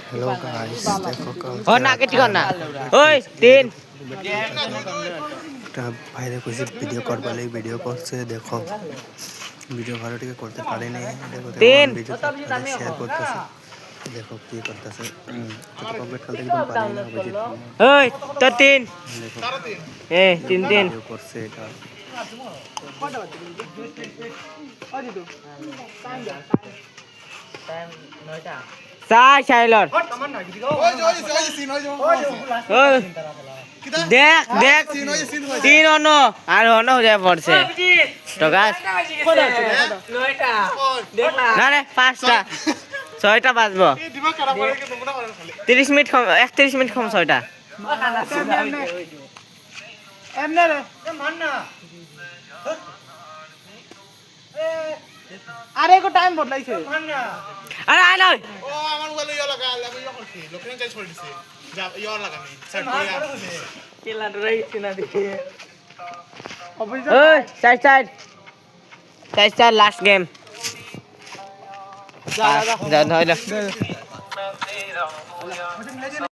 hello guys देखो ও না Katie কর না ওই তিন একটা ভাইরে কইছে ভিডিও করবা লাগি ভিডিও করছে দেখো ভিডিও ভালো টিকে করতে পারেনি দেখো তিন ভিডিও শেয়ার করতেছে দেখো কি করতেছে তো কমপ্লিট করতে একদম পারি না বুঝি ওই তো তিন দেখো এ তিন তিন ভিডিও করছে এটা চাই চাইলর দেখ দেখ তিন অন আর অন যায় পড়ছে টকাস না রে পাঁচটা ছয়টা বাজবো 30 মিনিট কম 31 মিনিট কম ছয়টা আরে কো টাইম বদলাইছে আরে আই নয় ও আমার বলে ইয়া লাগা আমি ইয়া করছি লোকেন চাই ছড় দিছে যা ইয়া লাগা নেই সেট করিয়া কেলা রইছে না দেখে ওই side side side side last game যা যা যা